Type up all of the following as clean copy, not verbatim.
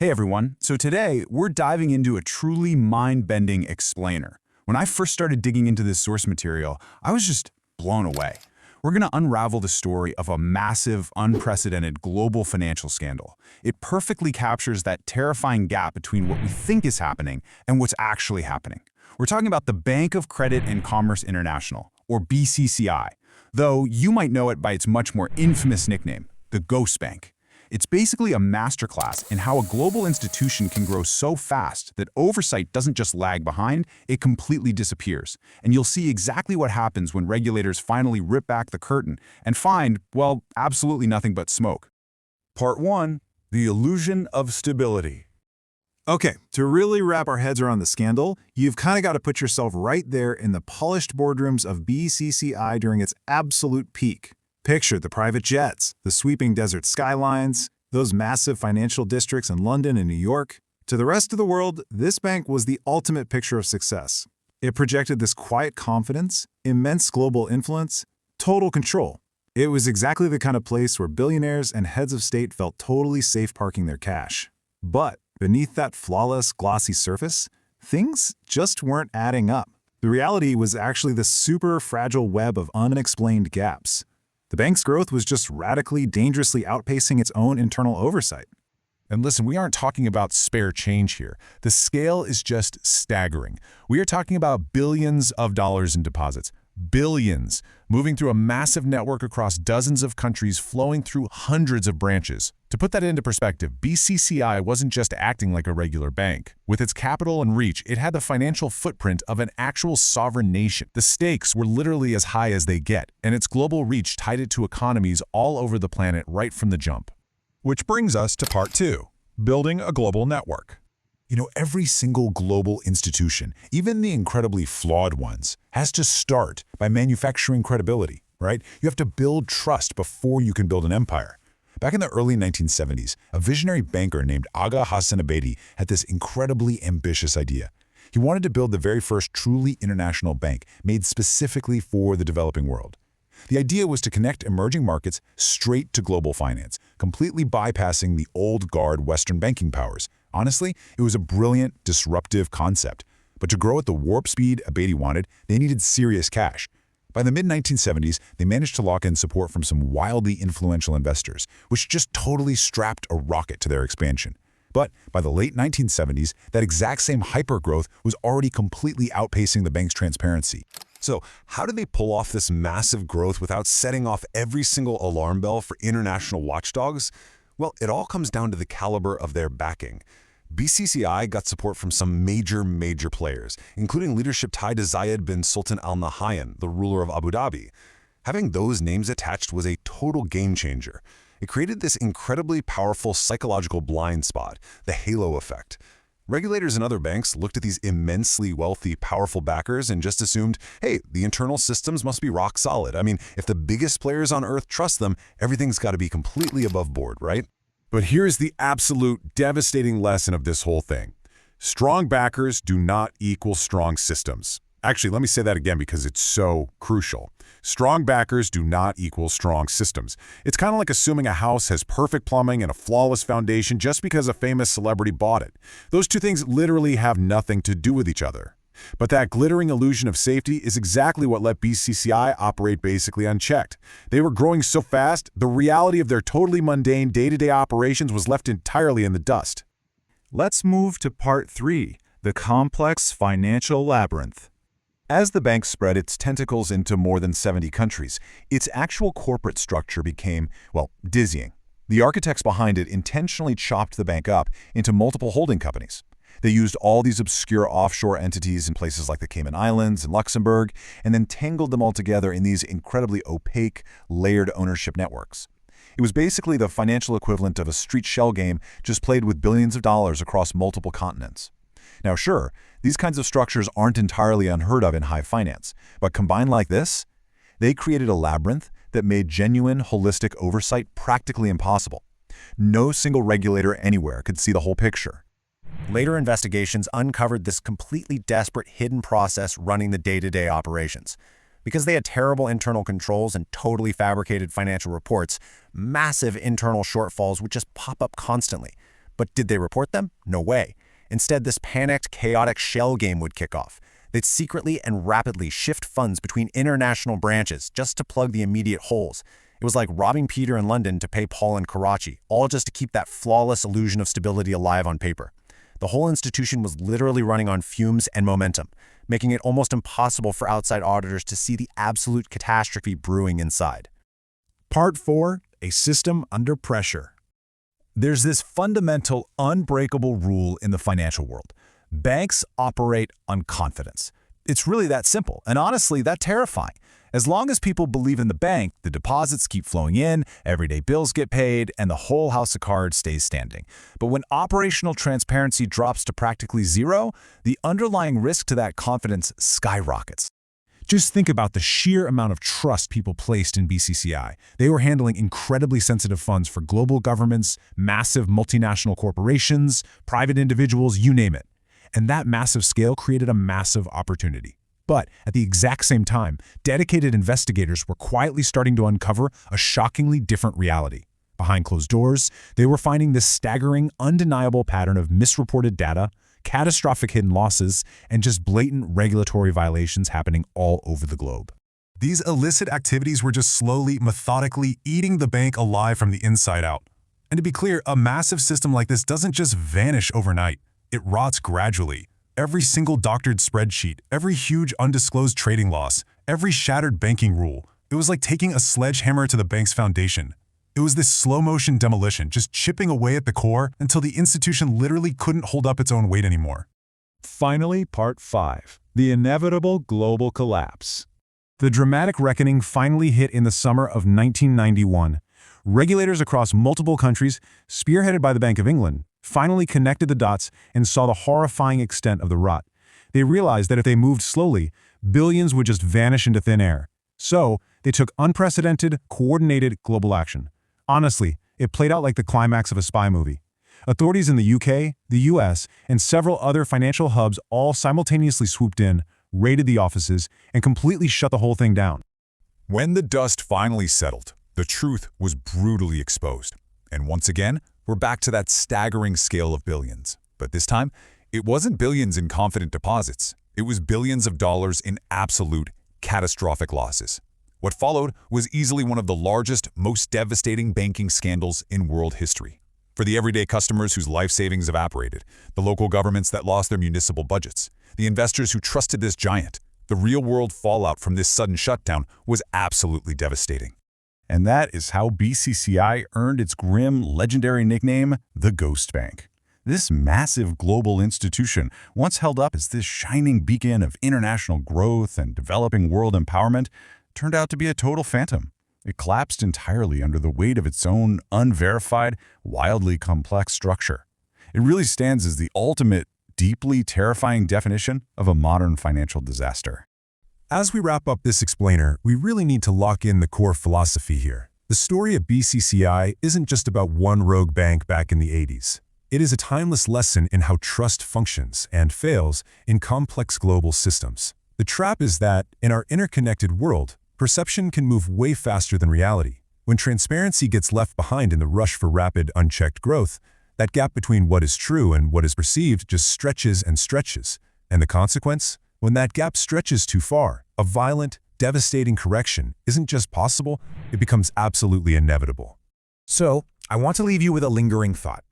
Hey everyone, so today we're diving into a truly mind-bending explainer. When I first started digging into this source material, I was just blown away. We're going to unravel the story of a massive, unprecedented global financial scandal. It perfectly captures that terrifying gap between what we think is happening and what's actually happening. We're talking about the Bank of Credit and Commerce International, or BCCI, though you might know it by its much more infamous nickname, the Ghost Bank. It's basically a masterclass in how a global institution can grow so fast that oversight doesn't just lag behind, it completely disappears. And you'll see exactly what happens when regulators finally rip back the curtain and find, well, absolutely nothing but smoke. Part 1. The Illusion of Stability. Okay, to really wrap our heads around the scandal, you've kind of got to put yourself right there in the polished boardrooms of BCCI during its absolute peak. Picture the private jets, the sweeping desert skylines, those massive financial districts in London and New York. To the rest of the world, this bank was the ultimate picture of success. It projected this quiet confidence, immense global influence, total control. It was exactly the kind of place where billionaires and heads of state felt totally safe parking their cash. But beneath that flawless, glossy surface, things just weren't adding up. The reality was actually the super fragile web of unexplained gaps. The bank's growth was just radically, dangerously outpacing its own internal oversight. And listen, we aren't talking about spare change here. The scale is just staggering. We are talking about billions of dollars in deposits. Billions, moving through a massive network across dozens of countries, flowing through hundreds of branches. To put that into perspective, BCCI wasn't just acting like a regular bank. With its capital and reach, it had the financial footprint of an actual sovereign nation. The stakes were literally as high as they get, and its global reach tied it to economies all over the planet right from the jump. Which brings us to part 2, building a global network. You know, every single global institution, even the incredibly flawed ones, has to start by manufacturing credibility, right? You have to build trust before you can build an empire. Back in the early 1970s, a visionary banker named Aga Hassan Abedi had this incredibly ambitious idea. He wanted to build the very first truly international bank made specifically for the developing world. The idea was to connect emerging markets straight to global finance, completely bypassing the old guard Western banking powers. Honestly, it was a brilliant, disruptive concept. But to grow at the warp speed Abedi wanted, they needed serious cash. By the mid-1970s, they managed to lock in support from some wildly influential investors, which just totally strapped a rocket to their expansion. But by the late 1970s, that exact same hypergrowth was already completely outpacing the bank's transparency. So, how did they pull off this massive growth without setting off every single alarm bell for international watchdogs? Well, it all comes down to the caliber of their backing. BCCI got support from some major players, including leadership tied to Zayed bin Sultan Al Nahyan, the ruler of Abu Dhabi. Having those names attached was a total game changer. It created this incredibly powerful psychological blind spot, the halo effect. Regulators and other banks looked at these immensely wealthy, powerful backers and just assumed, hey, the internal systems must be rock solid. I mean, if the biggest players on earth trust them, everything's got to be completely above board, right? But here's the absolute devastating lesson of this whole thing. Strong backers do not equal strong systems. Actually, let me say that again because it's so crucial. Strong backers do not equal strong systems. It's kind of like assuming a house has perfect plumbing and a flawless foundation just because a famous celebrity bought it. Those two things literally have nothing to do with each other. But that glittering illusion of safety is exactly what let BCCI operate basically unchecked. They were growing so fast, the reality of their totally mundane day-to-day operations was left entirely in the dust. Let's move to part 3, the complex financial labyrinth. As the bank spread its tentacles into more than 70 countries, its actual corporate structure became, well, dizzying. The architects behind it intentionally chopped the bank up into multiple holding companies. They used all these obscure offshore entities in places like the Cayman Islands and Luxembourg, and then tangled them all together in these incredibly opaque, layered ownership networks. It was basically the financial equivalent of a street shell game just played with billions of dollars across multiple continents. Now sure, these kinds of structures aren't entirely unheard of in high finance, but combined like this, they created a labyrinth that made genuine, holistic oversight practically impossible. No single regulator anywhere could see the whole picture. Later investigations uncovered this completely desperate hidden process running the day-to-day operations. Because they had terrible internal controls and totally fabricated financial reports, massive internal shortfalls would just pop up constantly. But did they report them? No way. Instead, this panicked, chaotic shell game would kick off. They'd secretly and rapidly shift funds between international branches just to plug the immediate holes. It was like robbing Peter in London to pay Paul in Karachi, all just to keep that flawless illusion of stability alive on paper. The whole institution was literally running on fumes and momentum, making it almost impossible for outside auditors to see the absolute catastrophe brewing inside. Part 4. A system under pressure. There's this fundamental, unbreakable rule in the financial world. Banks operate on confidence. It's really that simple, and honestly, that terrifying. As long as people believe in the bank, the deposits keep flowing in, everyday bills get paid, and the whole house of cards stays standing. But when operational transparency drops to practically zero, the underlying risk to that confidence skyrockets. Just think about the sheer amount of trust people placed in BCCI. They were handling incredibly sensitive funds for global governments, massive multinational corporations, private individuals, you name it. And that massive scale created a massive opportunity. But at the exact same time, dedicated investigators were quietly starting to uncover a shockingly different reality. Behind closed doors, they were finding this staggering, undeniable pattern of misreported data, catastrophic hidden losses, and just blatant regulatory violations happening all over the globe. These illicit activities were just slowly, methodically eating the bank alive from the inside out. And to be clear, a massive system like this doesn't just vanish overnight. It rots gradually. Every single doctored spreadsheet, every huge undisclosed trading loss, every shattered banking rule. It was like taking a sledgehammer to the bank's foundation. It was this slow-motion demolition, just chipping away at the core until the institution literally couldn't hold up its own weight anymore. Finally, Part 5. The inevitable global collapse. The dramatic reckoning finally hit in the summer of 1991. Regulators across multiple countries, spearheaded by the Bank of England, finally connected the dots and saw the horrifying extent of the rot. They realized that if they moved slowly, billions would just vanish into thin air. So, they took unprecedented, coordinated global action. Honestly, it played out like the climax of a spy movie. Authorities in the UK, the US, and several other financial hubs all simultaneously swooped in, raided the offices, and completely shut the whole thing down. When the dust finally settled, the truth was brutally exposed. And once again, we're back to that staggering scale of billions. But this time, it wasn't billions in confident deposits. It was billions of dollars in absolute, catastrophic losses. What followed was easily one of the largest, most devastating banking scandals in world history. For the everyday customers whose life savings evaporated, the local governments that lost their municipal budgets, the investors who trusted this giant, the real-world fallout from this sudden shutdown was absolutely devastating. And that is how BCCI earned its grim, legendary nickname, the Ghost Bank. This massive global institution, once held up as this shining beacon of international growth and developing world empowerment, turned out to be a total phantom. It collapsed entirely under the weight of its own unverified, wildly complex structure. It really stands as the ultimate, deeply terrifying definition of a modern financial disaster. As we wrap up this explainer, we really need to lock in the core philosophy here. The story of BCCI isn't just about one rogue bank back in the 80s. It is a timeless lesson in how trust functions and fails in complex global systems. The trap is that, in our interconnected world, perception can move way faster than reality. When transparency gets left behind in the rush for rapid, unchecked growth, that gap between what is true and what is perceived just stretches and stretches. And the consequence? When that gap stretches too far, a violent, devastating correction isn't just possible, it becomes absolutely inevitable. So, I want to leave you with a lingering thought.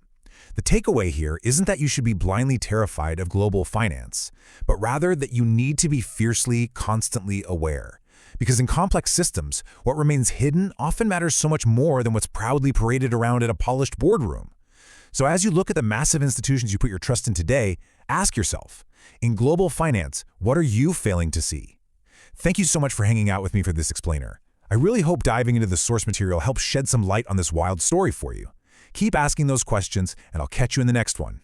The takeaway here isn't that you should be blindly terrified of global finance, but rather that you need to be fiercely, constantly aware. Because in complex systems, what remains hidden often matters so much more than what's proudly paraded around in a polished boardroom. So as you look at the massive institutions you put your trust in today, ask yourself, in global finance, what are you failing to see? Thank you so much for hanging out with me for this explainer. I really hope diving into the source material helps shed some light on this wild story for you. Keep asking those questions, and I'll catch you in the next one.